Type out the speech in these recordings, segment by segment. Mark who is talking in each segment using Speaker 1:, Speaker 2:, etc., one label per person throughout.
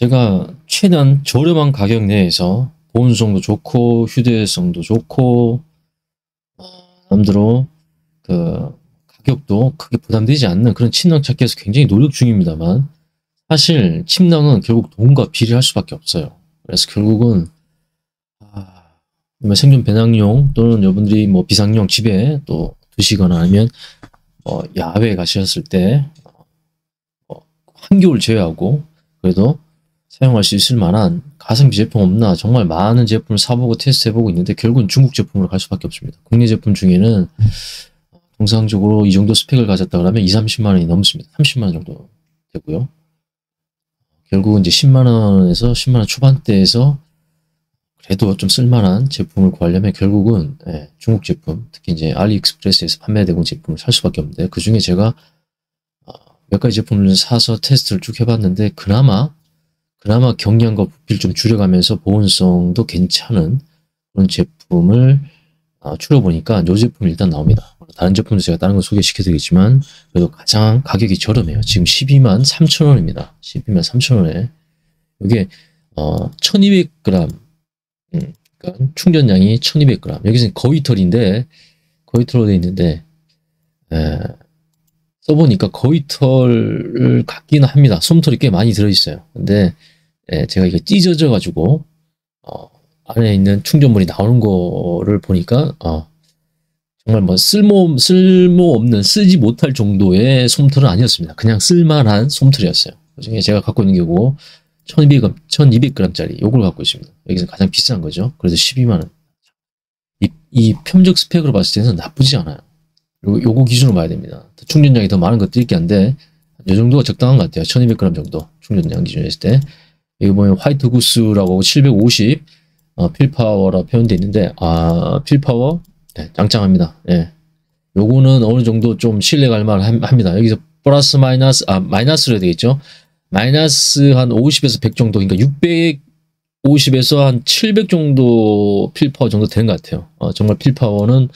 Speaker 1: 제가 최대한 저렴한 가격 내에서 보온성도 좋고 휴대성도 좋고 남대로 그 가격도 크게 부담되지 않는 그런 침낭 찾기 위해서 굉장히 노력 중입니다만, 사실 침낭은 결국 돈과 비례할 수밖에 없어요. 그래서 결국은 생존 배낭용 또는 여러분들이 뭐 비상용 집에 또 두시거나 아니면 야외에 가셨을 때 한겨울 제외하고 그래도 사용할 수 있을 만한 가성비 제품 없나 정말 많은 제품을 사보고 테스트해보고 있는데 결국은 중국 제품으로 갈 수밖에 없습니다. 국내 제품 중에는 통상적으로 이 정도 스펙을 가졌다 그러면 20, 30만 원이 넘습니다. 30만 원 정도 되고요. 결국은 이제 10만 원에서 10만 원 초반대에서 그래도 좀 쓸만한 제품을 구하려면 결국은 중국 제품, 특히 이제 알리익스프레스에서 판매되고 있는 제품을 살 수밖에 없는데, 그 중에 제가 몇 가지 제품을 사서 테스트를 쭉 해봤는데 그나마 경량과 부피를 좀 줄여가면서 보온성도 괜찮은 그런 제품을 추려보니까 이 제품이 일단 나옵니다. 다른 제품도 제가 다른 거 소개시켜드리겠지만 그래도 가장 가격이 저렴해요. 지금 12만 3천 원입니다. 12만 3천 원에 이게 1200g, 그러니까 충전량이 1200g. 여기서는 거위털인데, 거위털로 되어 있는데 써보니까 거위털을 같기는 합니다. 솜털이 꽤 많이 들어있어요. 근데 제가 이게 찢어져 가지고 안에 있는 충전물이 나오는 거를 보니까 정말 뭐 쓸모없는, 쓰지 못할 정도의 솜털은 아니었습니다. 그냥 쓸만한 솜털이었어요. 그중에 제가 갖고 있는 게 요거 1200g짜리 요걸 갖고 있습니다. 여기서 가장 비싼 거죠. 그래서 12만원. 이 편적 스펙으로 봤을 때는 나쁘지 않아요. 요거 기준으로 봐야 됩니다. 충전량이 더 많은 것도 있긴 한데 이 정도가 적당한 것 같아요. 1200g 정도 충전량 기준으로 했을 때. 여기 보면 화이트 구스라고 하고 750 필파워라 표현되어 있는데 필파워 짱짱합니다. 요거는 어느 정도 좀 신뢰갈 만합니다. 여기서 플러스 마이너스 마이너스로 해야 되겠죠. 마이너스 한 50에서 100 정도, 그러니까 650에서 한 700 정도 필파워 정도 되는 것 같아요. 정말 필파워는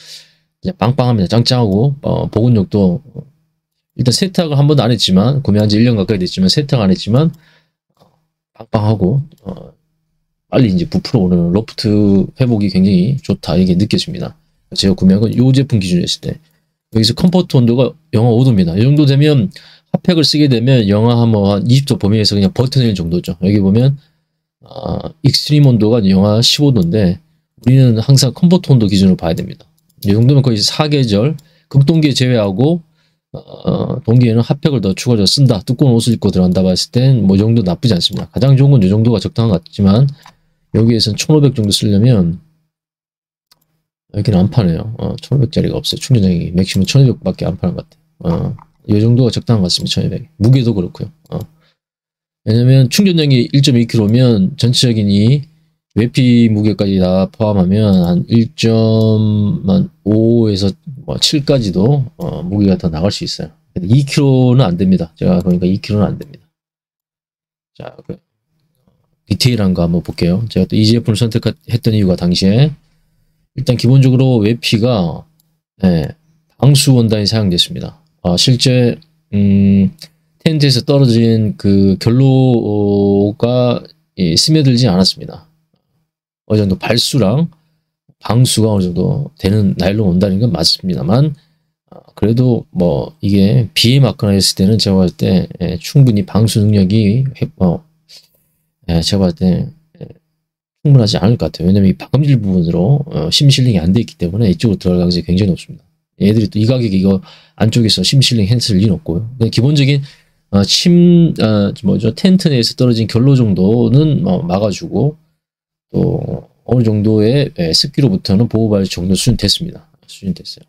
Speaker 1: 빵빵합니다. 짱짱하고 보온력도 일단 세탁을 한 번도 안 했지만, 구매한 지 1년 가까이 됐지만 세탁 안 했지만 빵빵하고 빨리 이제 부풀어 오르는 로프트 회복이 굉장히 좋다, 이게 느껴집니다. 제가 구매한 건 이 제품 기준으로 했을 때 여기서 컴포트 온도가 영하 5도입니다. 이 정도 되면 핫팩을 쓰게 되면 영하 뭐 한 20도 범위에서 그냥 버텨낼 정도죠. 여기 보면 익스트림 온도가 영하 15도인데 우리는 항상 컴포트 온도 기준으로 봐야 됩니다. 이 정도면 거의 4계절, 극동기에 제외하고 동기에는 핫팩을 더 추가적으로 쓴다, 두꺼운 옷을 입고 들어간다 봤을 땐 뭐 이 정도 나쁘지 않습니다. 가장 좋은 건 이 정도가 적당한 것 같지만 여기에서는 1500 정도 쓰려면 여기는 안 파네요. 1500짜리가 없어요. 충전량이 맥시멈 1200밖에 안 파는 것 같아요. 이 정도가 적당한 것 같습니다. 1200. 무게도 그렇고요. 왜냐면 충전량이 1.2kg면 전체적인 이 외피 무게까지 다 포함하면 한 1.5에서 7까지도 무게가 더 나갈 수 있어요. 2kg는 안 됩니다. 제가 보니까 2kg는 안 됩니다. 자, 디테일한 거 한번 볼게요. 제가 또 이 제품을 선택했던 이유가 당시에 일단 기본적으로 외피가 방수 원단이 사용됐습니다. 실제 텐트에서 떨어진 그 결로가 스며들지 않았습니다. 어느 정도 발수랑 방수가 어느 정도 되는 나일론 원단인 건 맞습니다만, 그래도 뭐 이게 비에 맞거나 했을 때는 제가 봤을 때 충분히 방수 능력이 제가 봤을 때 충분하지 않을 것 같아요. 왜냐면 이 박음질 부분으로 심실링이 안 돼 있기 때문에 이쪽으로 들어갈 가능성이 굉장히 높습니다. 얘들이 또 이 가격에 이거 안쪽에서 심실링 했을 리는 없고요. 기본적인 텐트 내에서 떨어진 결로 정도는 막아주고, 또 어느 정도의 습기로부터는 보호받을 정도 수준됐습니다. 수준됐어요.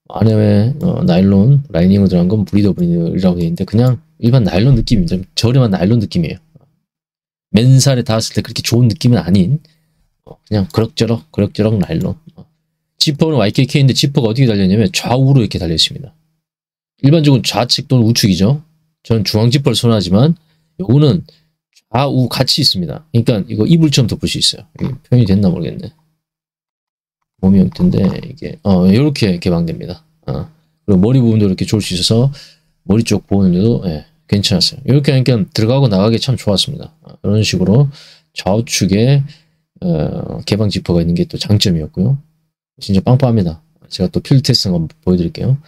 Speaker 1: 안에 나일론 라이닝으로 들어간 건 브리더블이라고 되어 있는데 그냥 일반 나일론 느낌입니다. 저렴한 나일론 느낌이에요. 맨살에 닿았을 때 그렇게 좋은 느낌은 아닌 그냥 그럭저럭 나일론. 지퍼는 YKK인데 지퍼가 어떻게 달렸냐면 좌우로 이렇게 달려 있습니다. 일반적으로 좌측 또는 우측이죠. 저는 중앙 지퍼를 선호하지만 요거는 좌우 같이 있습니다. 그러니까 이거 이불처럼 덮을 수 있어요. 이게 표현이 됐나 모르겠네. 몸이 올 텐데 이게 이렇게 개방됩니다. 그리고 머리 부분도 이렇게 좋을 수 있어서 머리 쪽 보온에도 괜찮았어요. 이렇게 하니까 들어가고 나가기 참 좋았습니다. 이런 식으로 좌우측에 개방 지퍼가 있는 게 또 장점이었고요. 진짜 빵빵합니다. 제가 또 필드 테스트 한번 보여드릴게요.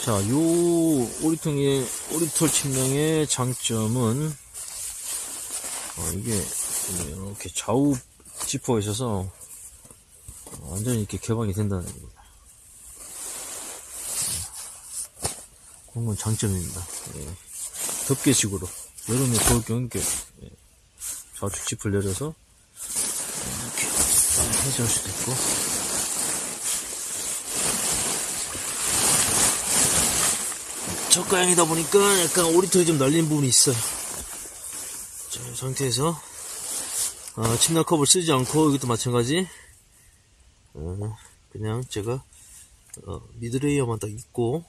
Speaker 1: 자, 요 오리털 침낭의 장점은 이게 이렇게 좌우 지퍼가 있어서 완전히 이렇게 개방이 된다는 겁니다. 그런 건 장점입니다. 덮개식으로 여름에 더울 경우에 좌측 지퍼를 내려서 이렇게 해제할 수도 있고, 저가형이다 보니까 약간 오리털이 좀 날린 부분이 있어요. 자, 이 상태에서 침낭 컵을 쓰지 않고, 이것도 마찬가지 그냥 제가 미드레이어만 딱 입고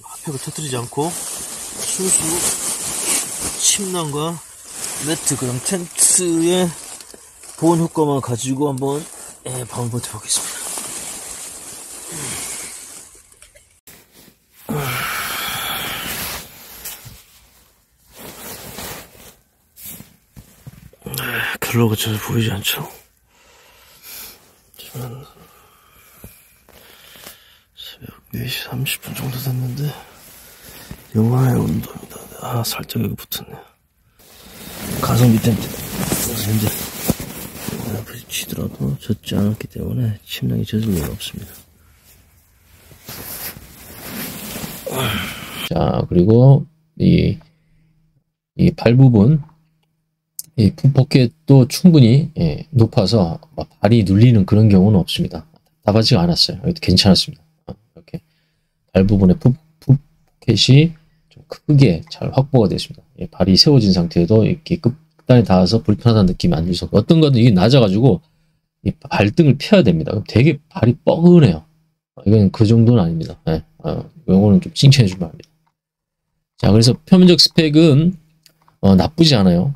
Speaker 1: 핫팩을 터뜨리지 않고 순수 침낭과 매트, 그럼 텐트의 보온 효과만 가지고 한번 밤을 버텨보겠습니다. 결로가 잘 보이지 않죠? 하지만 새벽 4시 30분 정도 됐는데 영하의 온도입니다. 살짝 여기 붙었네요. 가성비 텐트. 현재 부딪히더라도 젖지 않았기 때문에 침낭이 젖을 리가 없습니다. 자, 그리고 이 발 부분, 이 풋포켓도 충분히 높아서 발이 눌리는 그런 경우는 없습니다. 답답하지가 않았어요. 괜찮았습니다. 이렇게 발 부분에 풋포켓이 좀 크게 잘 확보가 됐습니다. 발이 세워진 상태에도 이렇게 끝단에 닿아서 불편하다는 느낌이 안 들어서, 어떤 거는 이게 낮아가지고 이 발등을 펴야 됩니다. 그럼 되게 발이 뻐근해요. 이건 그 정도는 아닙니다. 이거는 좀 칭찬해 줄 만합니다. 자, 그래서 표면적 스펙은 나쁘지 않아요.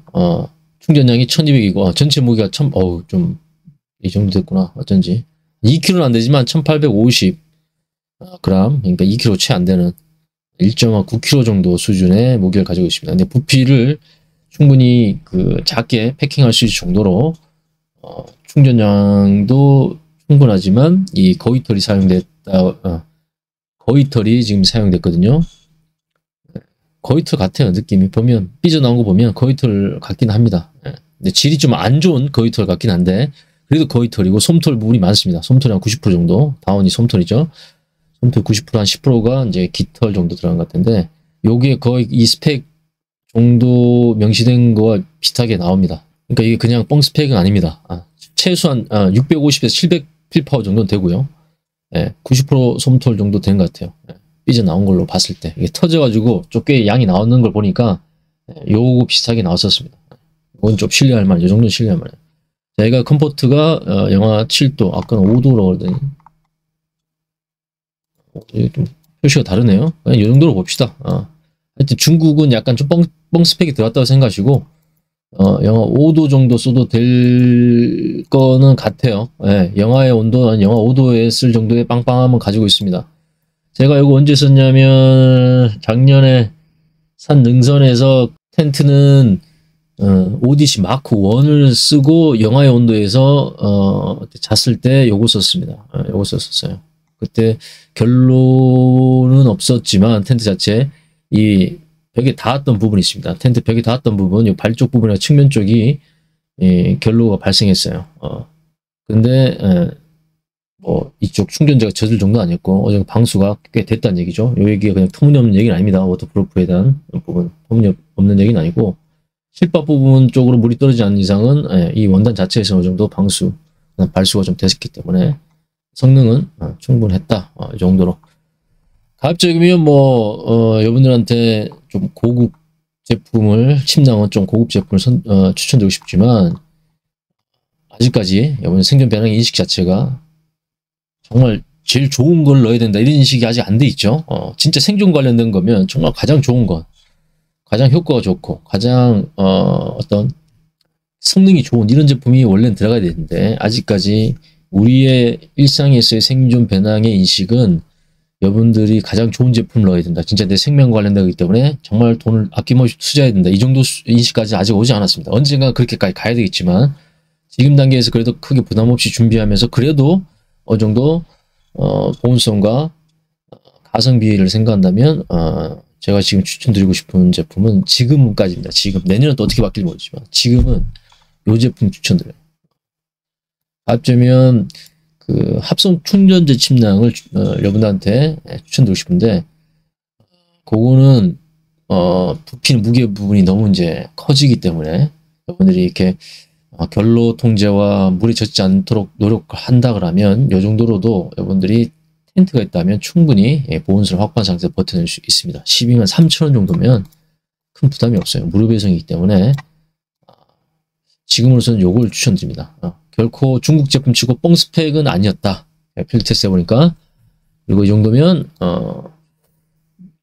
Speaker 1: 충전량이 1200이고 전체 무게가 좀 이 정도 됐구나. 어쩐지 2kg는 안 되지만 1850g, 그러니까 2kg 채 안 되는 1.9kg 정도 수준의 무게를 가지고 있습니다. 근데 부피를 충분히 작게 패킹할 수 있을 정도로 충전량도 충분하지만 이 거위털이 거위털이 지금 사용됐거든요. 거위털 같아요. 느낌이 보면 삐져나온 거 보면 거위털 같긴 합니다. 근데 질이 좀 안 좋은 거위털 같긴 한데 그래도 거위털이고, 솜털 부분이 많습니다. 솜털이 한 90% 정도, 다운이 솜털이죠. 솜털 90%, 한 10%가 이제 깃털 정도 들어간 것 같은데, 요게 거의 이 스펙 정도 명시된 거와 비슷하게 나옵니다. 그러니까 이게 그냥 뻥 스펙은 아닙니다. 최소한 650에서 700 필파워 정도는 되고요. 90% 솜털 정도 된 것 같아요. 삐져나온 걸로 봤을 때 이게 터져가지고 좀 꽤 양이 나오는 걸 보니까 요거 비슷하게 나왔었습니다. 이건 좀 신뢰할 만해요. 이 정도는 신뢰할 만해요. 제가 컴포트가 영하 7도, 아까는 5도라고 그러더니 좀 표시가 다르네요. 그냥 이 정도로 봅시다. 하여튼 중국은 약간 좀 뻥 스펙이 들어갔다고 생각하시고 영하 5도 정도 써도 될 거는 같아요. 영하의 온도는 영하 5도에 쓸 정도의 빵빵함은 가지고 있습니다. 제가 이거 언제 썼냐면 작년에 산 능선에서 텐트는 오디시 마크 1을 쓰고 영하의 온도에서 잤을 때 요거 썼습니다. 요거 썼었어요. 그때 결로는 없었지만 텐트 자체 이 벽에 닿았던 부분이 있습니다. 텐트 벽에 닿았던 부분, 이 발 쪽 부분이나 측면 쪽이 결로가 발생했어요. 근데 뭐 이쪽 충전재가 젖을 정도 아니었고 어제 방수가 꽤 됐다는 얘기죠. 이 얘기가 그냥 터무니없는 얘기는 아닙니다. 워터프루프에 대한 부분 터무니없는 얘기는 아니고, 실밥 부분 쪽으로 물이 떨어지지 않는 이상은 이 원단 자체에서 어느 정도 방수, 발수가 좀 됐기 때문에 성능은 충분했다. 이 정도로. 가급적이면 뭐 여러분들한테 좀 고급 제품을, 침낭은 좀 고급 제품을 추천드리고 싶지만 아직까지 여러분 생존 배낭 인식 자체가 정말 제일 좋은 걸 넣어야 된다 이런 인식이 아직 안 돼 있죠. 진짜 생존 관련된 거면 정말 가장 좋은 것, 가장 효과가 좋고 가장 어떤 성능이 좋은 이런 제품이 원래는 들어가야 되는데 아직까지 우리의 일상에서의 생존 배낭의 인식은 여러분들이 가장 좋은 제품을 넣어야 된다. 진짜 내 생명과 관련되기 때문에 정말 돈을 아낌없이 투자해야 된다. 이 정도 인식까지 아직 오지 않았습니다. 언젠가 그렇게까지 가야 되겠지만 지금 단계에서 그래도 크게 부담 없이 준비하면서 그래도 어느 정도 보온성과 가성비를 생각한다면 제가 지금 추천드리고 싶은 제품은 지금까지입니다. 지금 내년은 또 어떻게 바뀔지 모르지만 지금은 이 제품 추천드려요. 합치면 그 합성 충전재 침낭을 여러분들한테 추천드리고 싶은데 그거는 부피는 무게 부분이 너무 이제 커지기 때문에 여러분들이 이렇게 결로 통제와 물이 젖지 않도록 노력을 한다 그러면 이 정도로도 여러분들이 텐트가 있다면 충분히 보온성을 확보한 상태에서 버텨낼 수 있습니다. 12만 3천 원 정도면 큰 부담이 없어요. 무료 배송이기 때문에 지금으로서는 요걸 추천드립니다. 결코 중국 제품 치고 뻥 스펙은 아니었다. 필드 테스트 해보니까. 그리고 이 정도면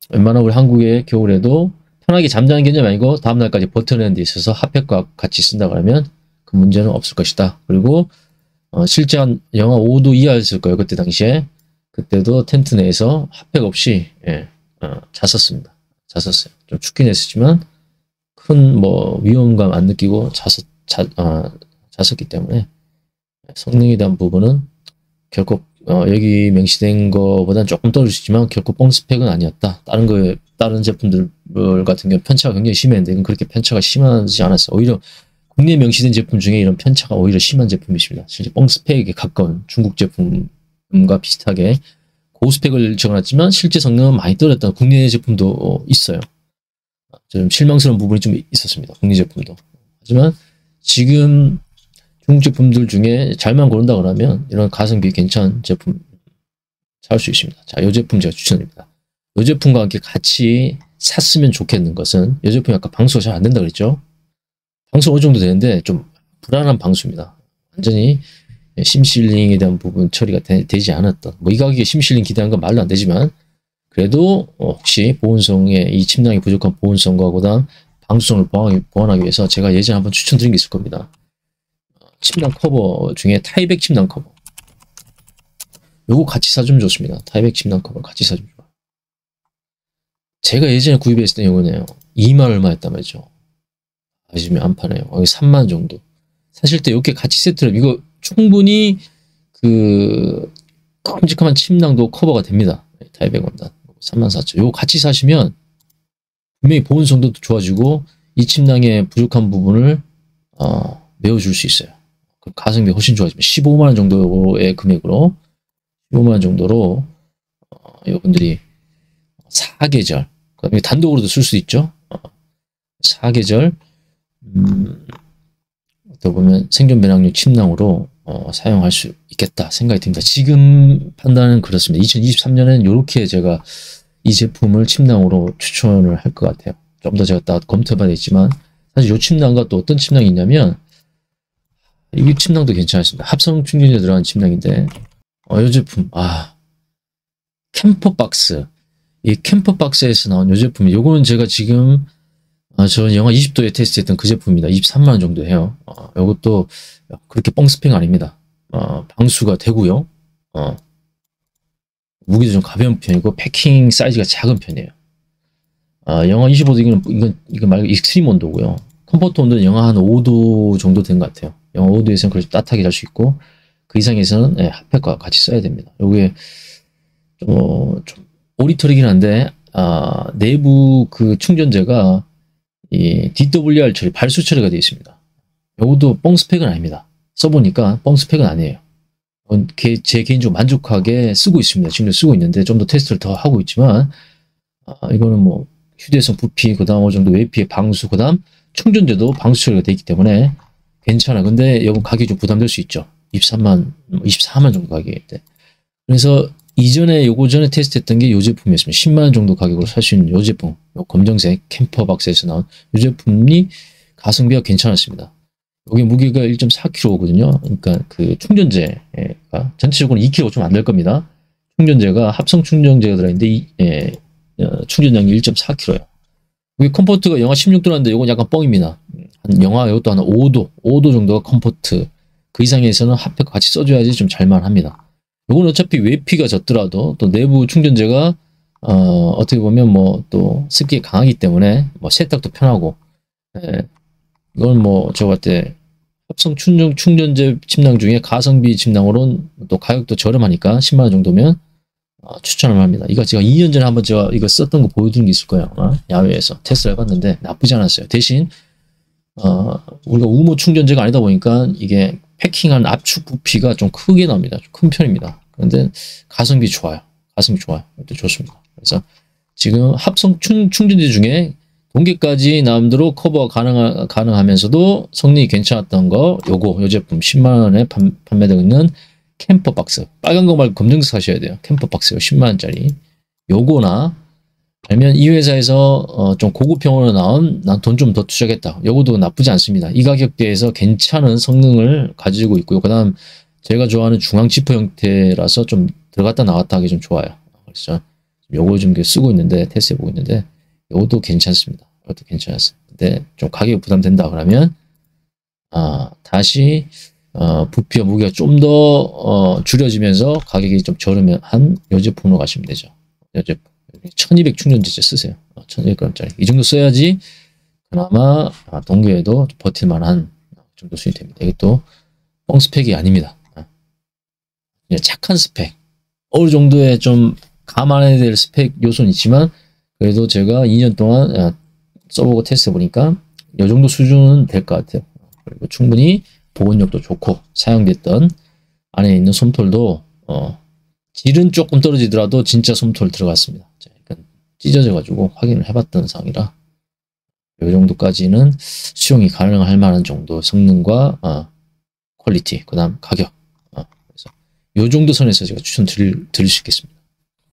Speaker 1: 웬만한 우리 한국의 겨울에도 편하게 잠자는 개념이 아니고 다음날까지 버텨내는 데 있어서 핫팩과 같이 쓴다 그러면 그 문제는 없을 것이다. 그리고 실제 한 영하 5도 이하였을 거예요. 그때 당시에. 그때도 텐트 내에서 핫팩 없이 잤었습니다. 잤었어요. 좀 춥긴 했었지만 큰 뭐 위험감 안 느끼고 잤었기 때문에 성능에 대한 부분은 결코 여기 명시된 거보다는 조금 떨어질 수 있지만 결코 뻥 스펙은 아니었다. 다른 제품들 같은 경우 편차가 굉장히 심했는데 이건 그렇게 편차가 심하지 않았어요. 오히려 국내에 명시된 제품 중에 이런 편차가 오히려 심한 제품이 있습니다. 실제 뻥 스펙에 가까운 중국 제품과 비슷하게 고스펙을 적어놨지만 실제 성능은 많이 떨어졌다. 국내 제품도 있어요. 좀 실망스러운 부분이 좀 있었습니다. 국내 제품도. 하지만 지금 중국 제품들 중에 잘만 고른다 그러면 이런 가성비 괜찮은 제품 살 수 있습니다. 자, 이 제품 제가 추천드립니다. 이 제품과 함께 같이 샀으면 좋겠는 것은 이 제품이 아까 방수가 잘 안 된다 그랬죠? 방수 어느 정도 되는데 좀 불안한 방수입니다. 완전히 심실링에 대한 부분 처리가 되지 않았던 뭐 이 가격에 심실링 기대하는 건 말도 안 되지만 그래도 혹시 보온성에 이 침낭이 부족한 보온성과 그다음 방수성을 보완하기 위해서 제가 예전에 한번 추천드린 게 있을 겁니다. 침낭 커버 중에 타이백 침낭 커버 요거 같이 사주면 좋습니다. 타이백 침낭 커버 같이 사주면 좋아요. 제가 예전에 구입했을 때 요거네요. 2만 얼마였단 말이죠. 요즘에 안 파네요. 3만 정도. 사실 때 이렇게 같이 세트를 이거 충분히 그 깜찍한 침낭도 커버가 됩니다. 타이백 원단 34,000원. 요거 같이 사시면 분명히 보온성도 좋아지고 이 침낭의 부족한 부분을 메워줄 수 있어요. 가성비 훨씬 좋아지면 15만 원 정도의 금액으로 15만 원 정도로 여러분들이 4계절 그다음에 단독으로도 쓸 수 있죠. 4계절 또 보면 생존 배낭용 침낭으로 사용할 수 있겠다 생각이 듭니다. 지금 판단은 그렇습니다. 2023년에는 이렇게 제가 이 제품을 침낭으로 추천을 할 것 같아요. 좀 더 제가 검토해봐야 되겠지만 사실 이 침낭과 또 어떤 침낭이 있냐면 이 침낭도 괜찮습니다. 합성 충전재 들어간 침낭인데 이 제품 캠퍼박스 이 캠퍼박스에서 나온 이 제품이 요거는 제가 지금 저는 영하 20도에 테스트했던 그 제품입니다. 23만 원 정도 해요. 이것도 그렇게 뻥스펙 아닙니다. 방수가 되고요. 무게도 좀 가벼운 편이고 패킹 사이즈가 작은 편이에요. 영하 25도 이건 말고 익스트림 온도고요. 컴포트 온도는 영하 한 5도 정도 된 것 같아요. 영하 5도에서는 그래도 따뜻하게 잘 수 있고 그 이상에서는 핫팩과 같이 써야 됩니다. 요게 좀 오리털이긴 한데 내부 그 충전재가 이 DWR 처리, 발수 처리가 되어 있습니다. 요것도 뻥 스펙은 아닙니다. 써보니까 뻥 스펙은 아니에요. 제 개인적으로 만족하게 쓰고 있습니다. 지금도 쓰고 있는데 좀 더 테스트를 더 하고 있지만 이거는 뭐 휴대성 부피, 그 다음 어느 정도 외피의 방수, 그 다음 충전재도 방수 처리가 되어 있기 때문에 괜찮아. 근데 이거 가격이 좀 부담될 수 있죠. 24만 정도 가격인데. 그래서 이전에 요거 전에 테스트했던 게 요 제품이었습니다. 10만 원 정도 가격으로 살 수 있는 요 제품, 요 검정색 캠퍼박스에서 나온 요 제품이 가성비가 괜찮았습니다. 여기 무게가 1.4kg거든요. 그러니까 그 충전재가 전체적으로 2kg 좀 안 될 겁니다. 충전재가 합성 충전재가 들어있는데 충전량이 1.4kg예요. 여기 컴포트가 영하 16도라는데 이건 약간 뻥입니다. 한 영하 이것도 한 5도 정도가 컴포트 그 이상에서는 핫팩 같이 써줘야지 좀 잘만합니다. 요건 어차피 외피가 졌더라도 또 내부 충전재가 어떻게 보면 뭐 또 습기에 강하기 때문에 뭐 세탁도 편하고, 예, 이건 뭐 제가 봤을 때 합성 충전재 침낭 중에 가성비 침낭으로는 또 가격도 저렴하니까 10만 원 정도면 추천을 합니다. 이거 제가 2년 전에 한번 제가 이거 썼던 거 보여드린 게 있을 거예요. 야외에서 테스트를 해봤는데 나쁘지 않았어요. 대신 우리가 우모 충전재가 아니다 보니까 이게 패킹한 압축 부피가 좀 크게 나옵니다. 좀 큰 편입니다. 그런데 가성비 좋아요. 가성비 좋아요. 이것도 좋습니다. 그래서 지금 합성 충전재 중에 동계까지 나름대로 커버가 가능하면서도 성능이 괜찮았던 거, 요 제품 10만 원에 판매되고 있는 캠퍼 박스. 빨간 거 말고 검정색 사셔야 돼요. 캠퍼 박스가 10만 원짜리. 요거나 아니면 이 회사에서 좀 고급형으로 나온 난 돈 좀 더 투자하겠다. 요것도 나쁘지 않습니다. 이 가격대에서 괜찮은 성능을 가지고 있고요. 그 다음 제가 좋아하는 중앙 지퍼 형태라서 좀 들어갔다 나갔다 하기 좀 좋아요. 그래서 요거 좀 쓰고 있는데 테스트 해보고 있는데 요것도 괜찮습니다. 이것도 괜찮았어요. 근데 좀 가격이 부담된다 그러면 다시 부피와 무게가 좀 더 줄여지면서 가격이 좀 저렴한 요 제품으로 가시면 되죠. 요 제품 1200 충전지째 쓰세요. 1200g짜리 이 정도 써야지 그나마 동계에도 버틸만한 정도 수준이 됩니다. 이게 또 뻥 스펙이 아닙니다. 그냥 착한 스펙, 어느 정도의 좀 감안해야 될 스펙 요소는 있지만 그래도 제가 2년 동안 써보고 테스트 해보니까 이 정도 수준은 될 것 같아요. 그리고 충분히 보온력도 좋고 사용됐던 안에 있는 솜털도 질은 조금 떨어지더라도 진짜 솜털 들어갔습니다. 약간 찢어져 가지고 확인을 해봤던 상황이라 이 정도까지는 수용이 가능할 만한 정도 성능과 퀄리티, 그 다음 가격, 그래서 이 정도 선에서 제가 추천 드릴 수 있겠습니다.